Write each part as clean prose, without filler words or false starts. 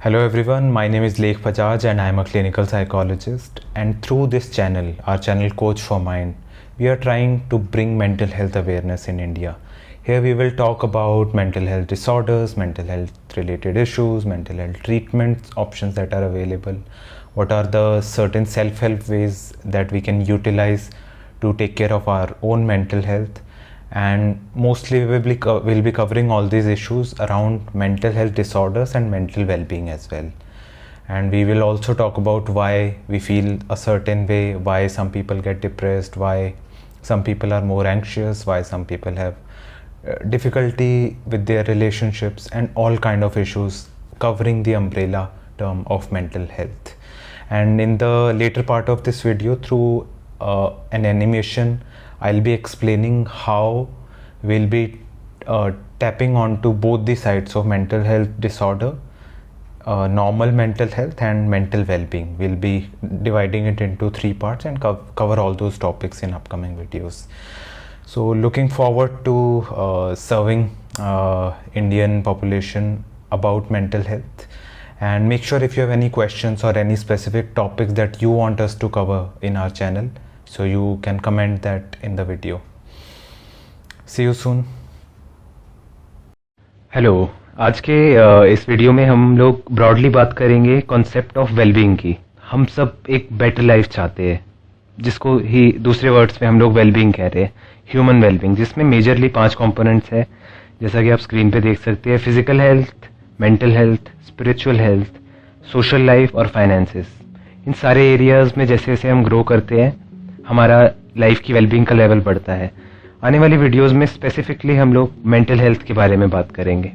Hello everyone, my name is Lekh Bajaj and I am a clinical psychologist, and through this channel, our channel Coach for Mind, we are trying to bring mental health awareness in India. Here we will talk about mental health disorders, mental health related issues, mental health treatments, options that are available, what are the certain self-help ways that we can utilize to take care of our own mental health, and mostly we'll be covering all these issues around mental health disorders and mental well-being as well. And we will also talk about why we feel a certain way, why some people get depressed, why some people are more anxious, why some people have difficulty with their relationships, and all kind of issues covering the umbrella term of mental health. And in the later part of this video, through an animation, I'll be explaining how we'll be tapping onto both the sides of mental health disorder, normal mental health and mental well-being. We'll be dividing it into 3 parts and cover all those topics in upcoming videos. So looking forward to serving Indian population about mental health. And make sure if you have any questions or any specific topics that you want us to cover in our channel, so you can comment that in the video. See you soon. Hello, आज के इस video में हम लोग broadly बात करेंगे concept of wellbeing की। हम सब एक बेटर लाइफ चाहते हैं, जिसको ही दूसरे वर्ड्स में हम लोग वेलबींग कह रहे हैं, ह्यूमन वेलबींग, जिसमें मेजरली 5 कंपोनेंट्स है, जैसा कि आप स्क्रीन पे देख सकते हैं। Physical health, mental health, spiritual health, social life और फाइनेंसेस। इन सारे एरियाज में जैसे जैसे हम ग्रो करते हैं, हमारा लाइफ की वेलबींग का लेवल बढ़ता है। आने वाली वीडियोस में स्पेसिफिकली हम लोग मेंटल हेल्थ के बारे में बात करेंगे।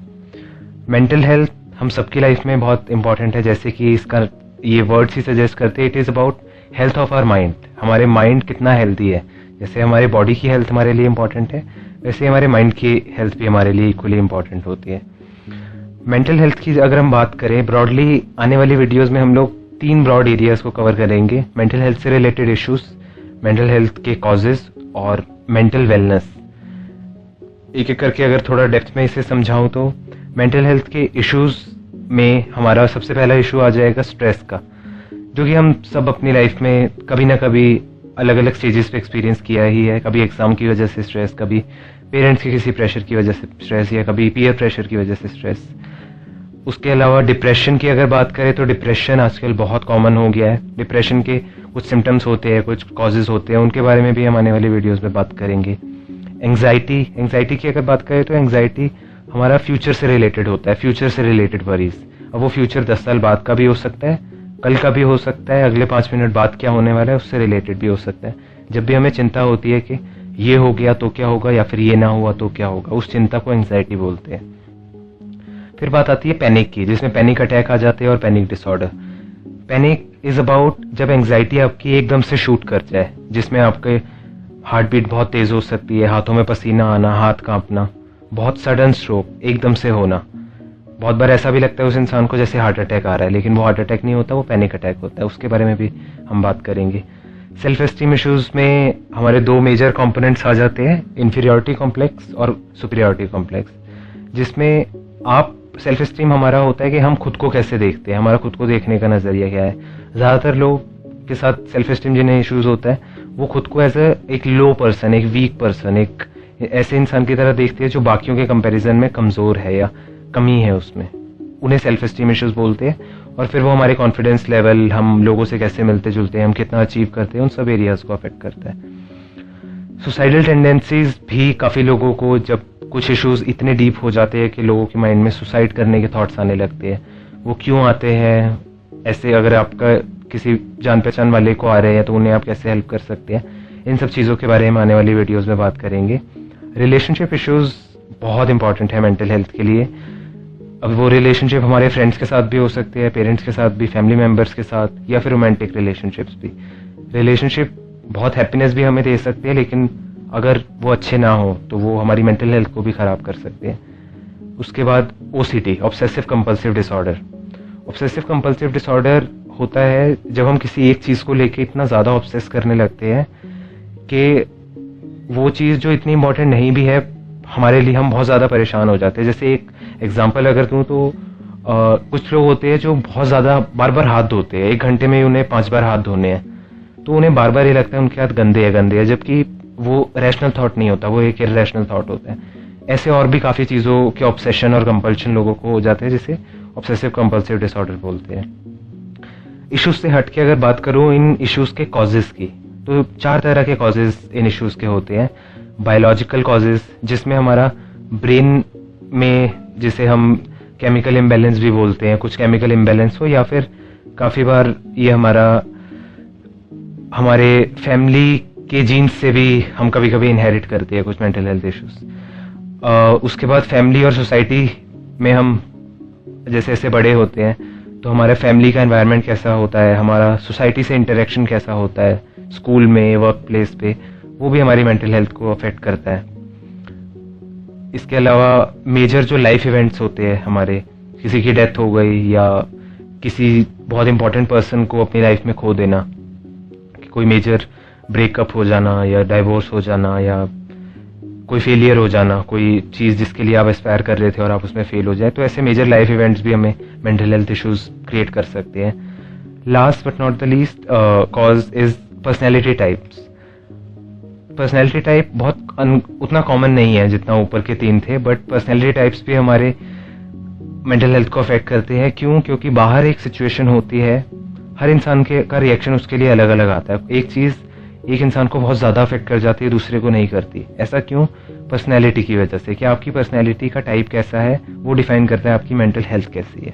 मेंटल हेल्थ हम सबकी लाइफ में बहुत इंपॉर्टेंट है, जैसे कि इसका ये वर्ड्स ही सजेस्ट करते हैं, it is about health of our mind. हमारे माइंड कितना हेल्दी है। जैसे हमारे बॉडी की हेल्थ हमारे लिए इंपॉर्टेंट है, वैसे हमारे माइंड की हेल्थ भी हमारे लिए इक्वली इंपॉर्टेंट होती है। मेंटल हेल्थ की अगर हम बात करें ब्रॉडली, आने वाली वीडियोज़ में हम लोग 3 ब्रॉड एरियाज को कवर करेंगे। मेंटल हेल्थ से रिलेटेड इश्यूज, मेंटल हेल्थ के कॉजेज और मेंटल वेलनेस। एक एक करके अगर थोड़ा डेप्थ में इसे समझाऊं तो मेंटल हेल्थ के इश्यूज में हमारा सबसे पहला इशू आ जाएगा स्ट्रेस का, जो कि हम सब अपनी लाइफ में कभी ना कभी अलग अलग स्टेजेस पे एक्सपीरियंस किया ही है। कभी एग्जाम की वजह से स्ट्रेस, कभी पेरेंट्स के किसी प्रेशर की वजह से स्ट्रेस, या कभी पीयर प्रेशर की वजह से स्ट्रेस। उसके अलावा डिप्रेशन की अगर बात करें तो डिप्रेशन आजकल बहुत कॉमन हो गया है। डिप्रेशन के कुछ सिम्टम्स होते हैं, कुछ कॉजेज होते हैं, उनके बारे में भी हम आने वाली वीडियोस में बात करेंगे। एंग्जाइटी की अगर बात करें तो एंग्जाइटी हमारा फ्यूचर से रिलेटेड होता है, फ्यूचर से रिलेटेड वरीज। अब वो फ्यूचर 10 साल बाद का भी हो सकता है, कल का भी हो सकता है, अगले 5 मिनट बाद क्या होने वाला है उससे रिलेटेड भी हो सकता है। जब भी हमें चिंता होती है कि ये हो गया तो क्या होगा, या फिर ये ना हुआ तो क्या होगा, उस चिंता को एंग्जाइटी बोलते हैं। फिर बात आती है पैनिक की, जिसमें पैनिक अटैक आ जाते हैं और panic disorder. Panic is about जब एंग्जाइटी आपकी एकदम से शूट कर जाए, जिसमें आपके हार्ट बीट बहुत तेज हो सकती है, हाथों में पसीना आना, हाथ कांपना, बहुत सडन स्ट्रोक एकदम से होना। बहुत बार ऐसा भी लगता है उस इंसान को जैसे हार्ट अटैक आ रहा है, लेकिन वो हार्ट अटैक नहीं होता, वो पैनिक अटैक होता है। उसके बारे में भी हम बात करेंगे। सेल्फ एस्टीम इश्यूज में हमारे 2 मेजर कंपोनेंट्स आ जाते हैं, इंफीरियरिटी कॉम्प्लेक्स और सुपीरियरिटी कॉम्प्लेक्स, जिसमें आप सेल्फ एस्टीम हमारा होता है कि हम खुद को कैसे देखते हैं, हमारा खुद को देखने का नजरिया क्या है। ज़्यादातर लोग के साथ सेल्फ एस्टीम जिन्हें इश्यूज होता है, वो खुद को एज एक लो पर्सन, एक वीक पर्सन, एक ऐसे इंसान की तरह देखते हैं जो बाकियों के कंपैरिजन में कमज़ोर है या कमी है उसमें। उन्हें सेल्फ एस्टीम इश्यूज बोलते हैं। और फिर वो हमारे कॉन्फिडेंस लेवल, हम लोगों से कैसे मिलते जुलते हैं, हम कितना अचीव करते हैं, उन सब एरियाज को अफेक्ट करता है। सुसाइडल टेंडेंसीज भी काफ़ी लोगों को, जब कुछ इश्यूज इतने डीप हो जाते हैं कि लोगों के माइंड में सुसाइड करने के थॉट्स आने लगते हैं, वो क्यों आते हैं, ऐसे अगर आपका किसी जान पहचान वाले को आ रहे हैं तो उन्हें आप कैसे हेल्प कर सकते हैं, इन सब चीज़ों के बारे में आने वाली वीडियोस में बात करेंगे। रिलेशनशिप इश्यूज बहुत इंपॉर्टेंट है मेंटल हेल्थ के लिए। अब वो रिलेशनशिप हमारे फ्रेंड्स के साथ भी हो सकते हैं, पेरेंट्स के साथ भी, फैमिली मेम्बर्स के साथ, या फिर रोमांटिक रिलेशनशिप्स भी। रिलेशनशिप बहुत हैप्पीनेस भी हमें दे सकते हैं, लेकिन अगर वो अच्छे ना हो तो वो हमारी मेंटल हेल्थ को भी ख़राब कर सकते हैं। उसके बाद OCD, obsessive compulsive disorder. Obsessive compulsive disorder होता है जब हम किसी एक चीज़ को लेके इतना ज़्यादा ऑब्सेस करने लगते हैं कि वो चीज़ जो इतनी इंपॉर्टेंट नहीं भी है हमारे लिए, हम बहुत ज़्यादा परेशान हो जाते हैं। जैसे एक एग्जांपल अगर दूँ तो कुछ लोग होते हैं जो बहुत ज़्यादा बार बार हाथ धोते हैं, 1 घंटे में उन्हें 5 बार हाथ धोने हैं, तो उन्हें बार बार ये लगता है उनके हाथ गंदे है, जबकि वो रैशनल थॉट नहीं होता, वो एक इरेशनल थॉट होता है। ऐसे और भी काफ़ी चीज़ों के ऑब्सेशन और कंपल्शन लोगों को हो जाते हैं, जिसे ऑब्सेसिव कंपल्सिव डिसऑर्डर बोलते हैं। इश्यूज से हट के अगर बात करूँ इन इश्यूज के कॉजेज़ की, तो 4 तरह के कॉजेज़ इन इश्यूज के होते हैं। बायोलॉजिकल कॉजेज़, जिसमें हमारा ब्रेन में, जिसे हम केमिकल इम्बैलेंस भी बोलते हैं, कुछ केमिकल इम्बैलेंस हो, या फिर काफ़ी बार ये हमारे फैमिली के जीन्स से भी हम कभी कभी इनहेरिट करते हैं कुछ मेंटल हेल्थ इश्यूज। उसके बाद फैमिली और सोसाइटी में हम जैसे जैसे बड़े होते हैं तो हमारे फैमिली का एनवायरनमेंट कैसा होता है, हमारा सोसाइटी से इंटरेक्शन कैसा होता है, स्कूल में, वर्क प्लेस पे, वो भी हमारी मेंटल हेल्थ को अफेक्ट करता है। इसके अलावा मेजर जो लाइफ इवेंट्स होते हैं हमारे, किसी की डेथ हो गई या किसी बहुत इंपॉर्टेंट पर्सन को अपनी लाइफ में खो देना, कोई मेजर ब्रेकअप हो जाना या डाइवोर्स हो जाना या कोई फेलियर हो जाना, कोई चीज़ जिसके लिए आप एस्पायर कर रहे थे और आप उसमें फेल हो जाए, तो ऐसे मेजर लाइफ इवेंट्स भी हमें मेंटल हेल्थ इश्यूज क्रिएट कर सकते हैं। Last but not the least cause is personality types. Personality type उतना कॉमन नहीं है जितना ऊपर के 3 थे, बट पर्सनैलिटी टाइप्स भी हमारे मेंटल हेल्थ को अफेक्ट करते हैं। क्यों? क्योंकि बाहर एक सिचुएशन होती है, हर इंसान का रिएक्शन उसके लिए अलग अलग आता है। एक चीज़ एक इंसान को बहुत ज़्यादा अफेक्ट कर जाती है, दूसरे को नहीं करती। ऐसा क्यों? पर्सनैलिटी की वजह से, कि आपकी पर्सनैलिटी का टाइप कैसा है वो डिफाइन करता है आपकी मेंटल हेल्थ कैसी है।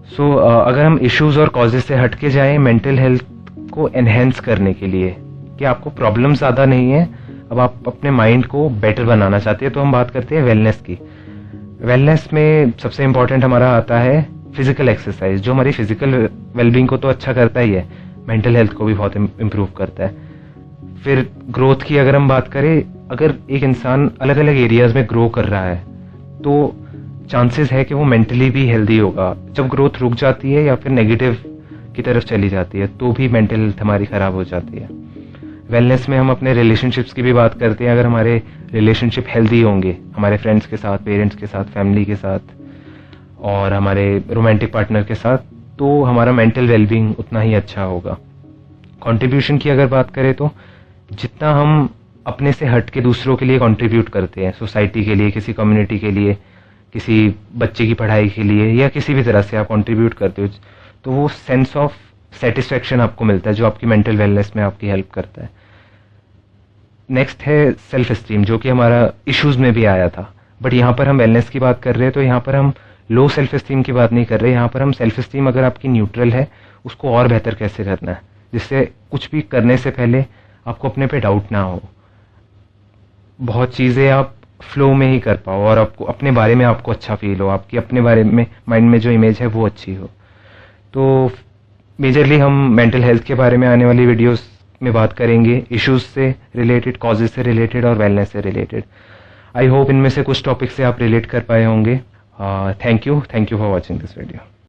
सो अगर हम इश्यूज और कॉजेज से हट के जाएं मेंटल हेल्थ को एनहेंस करने के लिए, कि आपको प्रॉब्लम ज़्यादा नहीं है, अब आप अपने माइंड को बेटर बनाना चाहते हैं, तो हम बात करते हैं वेलनेस की। वेलनेस में सबसे इम्पॉर्टेंट हमारा आता है फिजिकल एक्सरसाइज, जो हमारी फिजिकल वेलबींग को तो अच्छा करता ही है, मेंटल हेल्थ को भी बहुत इम्प्रूव करता है। फिर ग्रोथ की अगर हम बात करें, अगर एक इंसान अलग अलग एरियाज में ग्रो कर रहा है तो चांसेस है कि वो मेंटली भी हेल्दी होगा। जब ग्रोथ रुक जाती है या फिर नेगेटिव की तरफ चली जाती है तो भी मेंटल हेल्थ हमारी ख़राब हो जाती है। वेलनेस में हम अपने रिलेशनशिप्स की भी बात करते हैं। अगर हमारे रिलेशनशिप हेल्दी होंगे, हमारे फ्रेंड्स के साथ, पेरेंट्स के साथ, फैमिली के साथ और हमारे रोमांटिक पार्टनर के साथ, तो हमारा मेंटल वेलबींग उतना ही अच्छा होगा। कंट्रीब्यूशन की अगर बात करें तो जितना हम अपने से हट के दूसरों के लिए कंट्रीब्यूट करते हैं, सोसाइटी के लिए, किसी कम्युनिटी के लिए, किसी बच्चे की पढ़ाई के लिए या किसी भी तरह से आप कंट्रीब्यूट करते हो, तो वो सेंस ऑफ सेटिस्फेक्शन आपको मिलता है जो आपकी मेंटल वेलनेस में आपकी हेल्प करता है। नेक्स्ट है सेल्फ एस्टीम, जो कि हमारा इश्यूज में भी आया था, बट यहाँ पर हम वेलनेस की बात कर रहे हैं तो यहाँ पर हम लो सेल्फ एस्टीम की बात नहीं कर रहे। यहाँ पर हम सेल्फ एस्टीम अगर आपकी न्यूट्रल है, उसको और बेहतर कैसे करना है, जिससे कुछ भी करने से पहले आपको अपने पे डाउट ना हो, बहुत चीज़ें आप फ्लो में ही कर पाओ और आपको अपने बारे में आपको अच्छा फील हो, आपकी अपने बारे में माइंड में जो इमेज है वो अच्छी हो। तो मेजरली हम मेंटल हेल्थ के बारे में आने वाली वीडियोस में बात करेंगे, इश्यूज से रिलेटेड, कॉजेज से रिलेटेड और वेलनेस से रिलेटेड। आई होप इनमें से कुछ टॉपिक से आप रिलेट कर पाए होंगे। Thank you for watching this video.